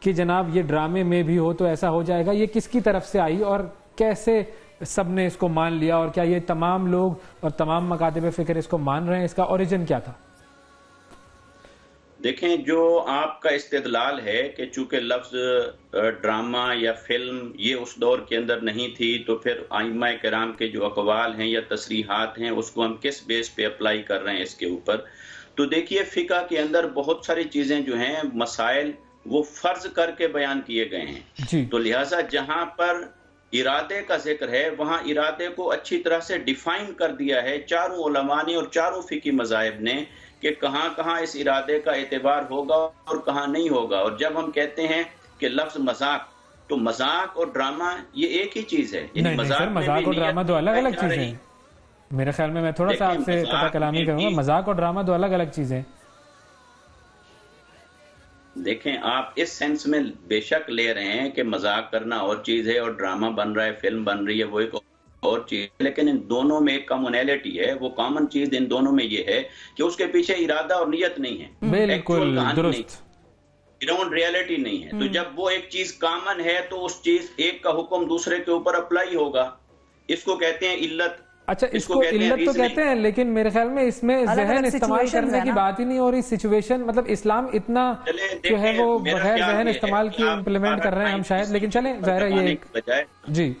کہ جناب یہ ڈرامے میں بھی ہو تو ایسا ہو جائے گا، یہ کس کی طرف سے آئی اور کیسے سب نے اس کو مان لیا، اور کیا یہ تمام لوگ اور تمام مکاتب فکر اس کو مان رہے ہیں؟ اس کا اوریجن کیا تھا؟ دیکھیں، جو آپ کا استدلال ہے کہ چونکہ لفظ ڈرامہ یا فلم یہ اس دور کے اندر نہیں تھی، تو پھر ائمہ کرام کے جو اقوال ہیں یا تصریحات ہیں اس کو ہم کس بیس پہ اپلائی کر رہے ہیں اس کے اوپر، تو دیکھیے فقہ کے اندر بہت ساری چیزیں جو ہیں، مسائل وہ فرض کر کے بیان کیے گئے ہیں، تو لہٰذا جہاں پر ارادے کا ذکر ہے وہاں ارادے کو اچھی طرح سے ڈیفائن کر دیا ہے چاروں علماء نے اور چاروں فقہی مذاہب نے، کہ کہاں کہاں اس ارادے کا اعتبار ہوگا اور کہاں نہیں ہوگا۔ اور جب ہم کہتے ہیں کہ لفظ مذاق، تو مذاق اور ڈرامہ یہ ایک ہی چیز ہے، نہیں سر، مذاق اور ڈرامہ دو الگ الگ چیزیں ہیں میرے خیال میں تھوڑا سا آپ سے قطع کلامی کروں گا، مذاق اور ڈرامہ دو الگ الگ چیزیں۔ دیکھیں، آپ اس سینس میں بے شک لے رہے ہیں کہ مذاق کرنا اور چیز ہے اور ڈرامہ بن رہا ہے، فلم بن رہی ہے وہ ایک اور چیز، لیکن ان دونوں میں ایک کامنیلٹی ہے، وہ کامن چیز ان دونوں میں یہ ہے کہ اس کے پیچھے ارادہ اور نیت نہیں ہے، بالکل درست، گراؤنڈ ریالٹی نہیں ہے۔ تو جب وہ ایک چیز کامن ہے تو اس چیز ایک کا حکم دوسرے کے اوپر اپلائی ہوگا، اس کو کہتے ہیں علت۔ اچھا، اس کو علت تو کہتے ہیں، لیکن میرے خیال میں اس میں ذہن استعمال کرنے کی بات ہی نہیں ہو رہی، سچویشن، مطلب اسلام اتنا جو ہے وہ بغیر ذہن استعمال کی امپلیمنٹ کر رہے ہیں ہم شاید، لیکن چلیں ظاہر ہے یہ جی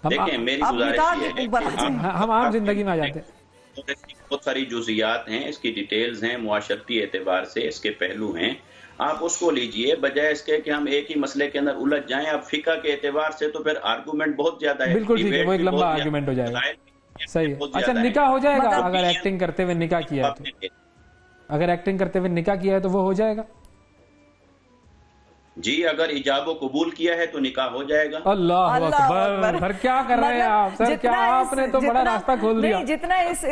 دیکھیں میری گزارش یہ ہے، ہم عام زندگی میں آ جاتے ہیں، بہت ساری جزئیات ہیں، اس کی ڈیٹیلز ہیں، معاشرتی اعتبار سے اس کے پہلو ہیں، آپ اس کو لیجئے بجائے اس کے کہ ہم ایک ہی مسئلے کے اندر الجھ جائیں۔ اب فقہ کے اعتبار سے تو پھر آرگومنٹ بہت زیادہ ہے، بالکل ٹھیک ہے، وہ ایک لمبا آرگومنٹ ہو جائے گا، صحیح ہے۔ اچھا، نکاح ہو جائے گا اگر ایکٹنگ کرتے ہوئے نکاح کیا ہے تو؟ اگر ایکٹنگ کرتے ہوئے نکاح کیا ہے تو وہ ہو جائے گا؟ جی، اگر ایجاب و قبول کیا ہے تو نکاح ہو جائے گا۔ اللہ اکبر، پھر کیا کر رہے ہیں آپ سر، کیا آپ نے تو بڑا راستہ کھول دیا۔ جتنا اس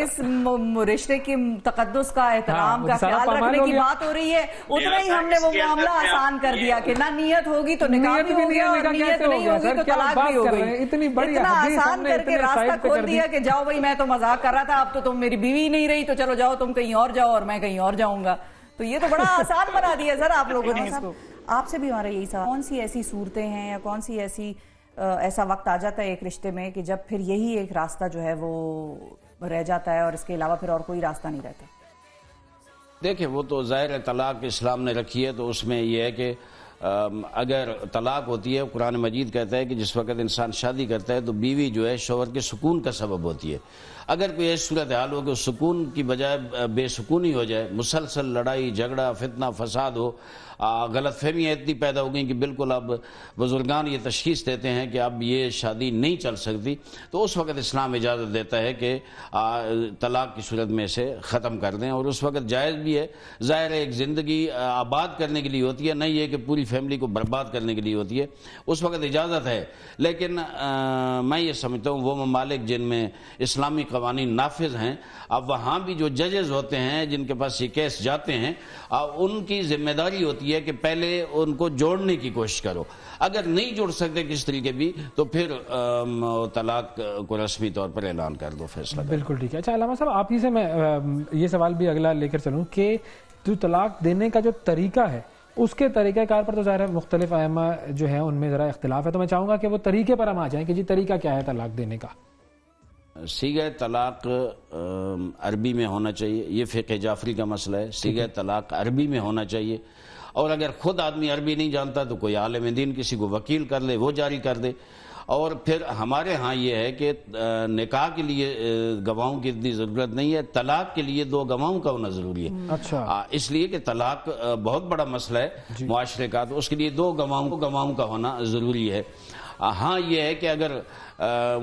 رشتے کی تقدس کا احترام کا خیال رکھنے کی بات ہو رہی ہے، اتنا ہی ہم نے وہ معاملہ آسان کر دیا کہ نہ نیت ہوگی تو نکاح بھی ہو گیا اور نیت نہیں ہوگی تو طلاق بھی ہو گئی۔ اتنا آسان کر کے راستہ کھول دیا کہ جاؤ بھائی، میں تو مذاق کر رہا تھا، اب تو تم میری بیوی نہیں رہی تو چلو جاؤ تم کہیں اور جاؤ اور میں کہیں اور جاؤں گا۔ تو یہ تو بڑا آسان بنا دیا سر آپ لوگوں نے اس کو۔ آپ سے بھی ہمارا یہی سوال، کون سی ایسی صورتیں ہیں یا کون سی ایسا وقت آ جاتا ہے ایک رشتے میں کہ جب پھر یہی ایک راستہ جو ہے وہ رہ جاتا ہے اور اس کے علاوہ پھر اور کوئی راستہ نہیں رہتا؟ دیکھیں، وہ تو ظاہر طلاق اسلام نے رکھی ہے، تو اس میں یہ ہے کہ اگر طلاق ہوتی ہے، قرآن مجید کہتا ہے کہ جس وقت انسان شادی کرتا ہے تو بیوی جو ہے شوہر کے سکون کا سبب ہوتی ہے۔ اگر کوئی ایسی صورتحال ہو کہ سکون کی بجائے بے سکونی ہو جائے، مسلسل لڑائی جھگڑا فتنہ فساد ہو، غلط فہمیاں اتنی پیدا ہو گئیں کہ بالکل اب بزرگان یہ تشخیص دیتے ہیں کہ اب یہ شادی نہیں چل سکتی، تو اس وقت اسلام اجازت دیتا ہے کہ طلاق کی صورت میں اسے ختم کر دیں، اور اس وقت جائز بھی ہے۔ ظاہر ہے ایک زندگی آباد کرنے کے لیے ہوتی ہے، نہیں یہ کہ پوری فیملی کو برباد کرنے کے لیے ہوتی ہے، اس وقت اجازت ہے۔ لیکن میں یہ سمجھتا ہوں وہ ممالک جن میں اسلامی قوانین نافذ ہیں، اب وہاں بھی جو ججز ہوتے ہیں جن کے پاس یہ کیس جاتے ہیں، ان کی ذمہ داری ہوتی ہے کہ پہلے ان کو جوڑنے کی کوشش کرو، اگر نہیں جوڑ سکتے کس طریقے بھی تو پھر طلاق کو رسمی طور پر اعلان کر دو، فیصلہ کرو۔ بالکل ٹھیک ہے۔ اچھا علامہ صاحب، آپ ہی سے میں یہ سوال بھی اگلا لے کر چلوں کہ جو طلاق دینے کا جو طریقہ ہے، اس کے طریقہ کار پر تو ظاہر ہے مختلف ائمہ جو ہیں ان میں ذرا اختلاف ہے، تو میں چاہوں گا کہ وہ طریقے پر ہم آ جائیں کہ جی طریقہ کیا ہے طلاق دینے کا۔ صیغہ طلاق عربی میں ہونا چاہیے، یہ فقہ جعفری کا مسئلہ ہے، صیغہ طلاق عربی میں ہونا چاہیے، اور اگر خود آدمی عربی نہیں جانتا تو کوئی عالم دین کسی کو وکیل کر لے، وہ جاری کر دے۔ اور پھر ہمارے ہاں یہ ہے کہ نکاح کے لیے گواہوں کی اتنی ضرورت نہیں ہے، طلاق کے لیے 2 گواہوں کا ہونا ضروری ہے۔ اچھا، اس لیے کہ طلاق بہت بڑا مسئلہ ہے معاشرے کا، تو اس کے لیے 2 گواہوں کا ہونا ضروری ہے۔ ہاں یہ ہے کہ اگر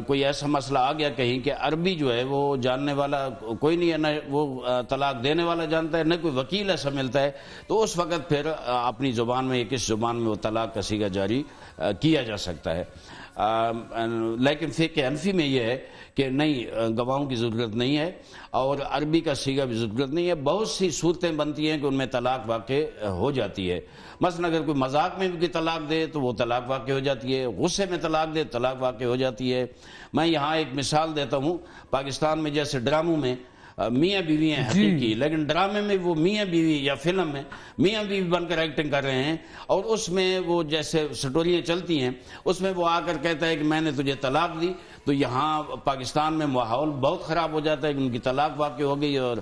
کوئی ایسا مسئلہ آ گیا کہیں کہ عربی جو ہے وہ جاننے والا کوئی نہیں ہے، نہ وہ طلاق دینے والا جانتا ہے، نہ کوئی وکیل ایسا ملتا ہے، تو اس وقت پھر اپنی زبان میں یا کس زبان میں وہ طلاق کا صیغہ جاری کیا جا سکتا ہے۔ لیکن فقہ حنفی میں یہ ہے کہ نہیں، گواہوں کی ضرورت نہیں ہے اور عربی کا صیغہ بھی ضرورت نہیں ہے۔ بہت سی صورتیں بنتی ہیں کہ ان میں طلاق واقع ہو جاتی ہے، مثلا اگر کوئی مذاق میں بھی طلاق دے تو وہ طلاق واقع ہو جاتی ہے، غصے میں طلاق دے طلاق واقع ہو جاتی ہے۔ میں یہاں ایک مثال دیتا ہوں، پاکستان میں جیسے ڈراموں میں میاں بیوی ہیں حقیقی، لیکن ڈرامے میں وہ میاں بیوی یا فلم میں میاں بیوی بن کر ایکٹنگ کر رہے ہیں، اور اس میں وہ جیسے سٹوریاں چلتی ہیں اس میں وہ آ کر کہتا ہے کہ میں نے تجھے طلاق دی، تو یہاں پاکستان میں ماحول بہت خراب ہو جاتا ہے کہ ان کی طلاق واقع ہو گئی اور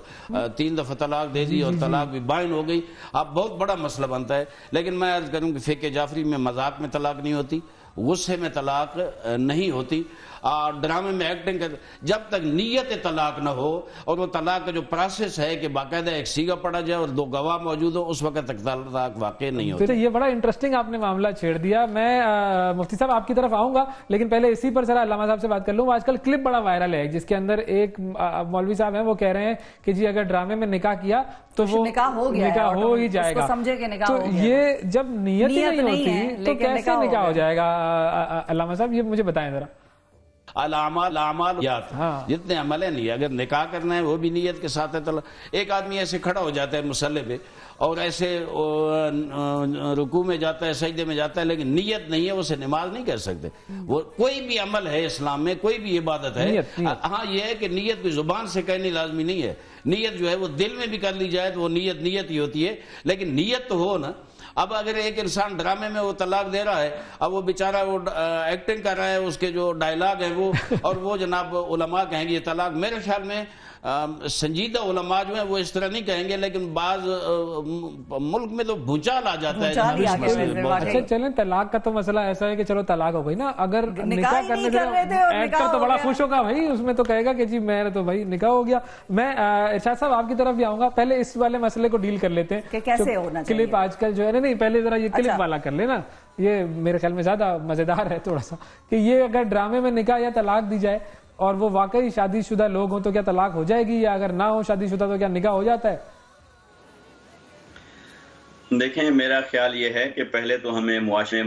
3 دفعہ طلاق دے دی اور طلاق بھی بائن ہو گئی، اب بہت بڑا مسئلہ بنتا ہے۔ لیکن میں عرض کروں کہ فقہ جعفری میں مذاق میں طلاق نہیں ہوتی، غصے میں طلاق نہیں ہوتی، اور ڈرامے میں ایکٹنگ کر جب تک نیت طلاق نہ ہو اور وہ طلاق کا جو پروسیس ہے کہ باقاعدہ ایک سیگا پڑا جائے اور 2 گواہ موجود ہو، اس وقت تک طلاق واقع نہیں ہوتی۔ یہ بڑا انٹرسٹنگ آپ نے معاملہ چھیڑ دیا۔ میں مفتی صاحب آپ کی طرف آؤں گا، لیکن پہلے اسی پر ذرا علامہ صاحب سے بات کر لوں۔ آج کل کلپ بڑا وائرل ہے جس کے اندر ایک مولوی صاحب ہیں، وہ کہہ رہے ہیں کہ جی اگر ڈرامے میں نکاح کیا تو وہ نکاح ہو ہی جائے گا، تو یہ جب نیت ہی نہیں ہوتی تو کیسے نکاح ہو جائے گا؟ علامہ صاحب یہ مجھے بتائیں ذرا۔ الاعمال جتنے عمل ہیں نہیں، اگر نکاح کرنا ہے وہ بھی نیت کے ساتھ ہے۔ ایک آدمی ایسے کھڑا ہو جاتا ہے مصلی پہ اور ایسے رکوع میں جاتا ہے، سجدے میں جاتا ہے، لیکن نیت نہیں ہے، اسے نماز نہیں کہہ سکتے۔ وہ کوئی بھی عمل ہے اسلام میں، کوئی بھی عبادت ہے، ہاں یہ ہے کہ نیت کوئی زبان سے کہنی لازمی نہیں ہے، نیت جو ہے وہ دل میں بھی کر لی جائے تو وہ نیت ہی ہوتی ہے، لیکن نیت تو ہو نا۔ اب اگر ایک انسان ڈرامے میں وہ طلاق دے رہا ہے، اب وہ بیچارہ وہ ایکٹنگ کر رہا ہے، اس کے جو ڈائلاگ ہیں وہ اور وہ جناب علماء کہیں گے یہ طلاق، میرے خیال میں سنجیدہ علماء جو ہیں وہ اس طرح نہیں کہیں گے، لیکن بعض ملک میں تو بھونچال آ جاتا ہے۔ اچھا چلیں، طلاق کا تو مسئلہ ایسا ہے کہ چلو طلاق ہو گئی نا، اگر نکاح کرنے سے ایکٹر تو بڑا خوش ہوگا بھائی، اس میں تو کہے گا کہ جی میرا تو بھائی نکاح ہو گیا۔ میں ارشاد صاحب آپ کی طرف بھی آؤں گا، پہلے اس والے مسئلے کو ڈیل کر لیتے ہیں کہ کیسے ہونا چاہیے۔ کلپ آج کل جو ہے نہیں، پہلے ذرا یہ کلپ والا کر لینا، یہ میرے خیال میں زیادہ مزیدار ہے تھوڑا سا، کہ یہ اگر ڈرامے میں نکاح یا طلاق دی جائے اور وہ واقعی شادی شدہ لوگ ہوں تو کیا طلاق ہو جائے گی، یا اگر نہ ہو شادی شدہ تو کیا نکاح ہو جاتا ہے؟ دیکھیں میرا خیال یہ ہے کہ پہلے تو ہمیں معاشرے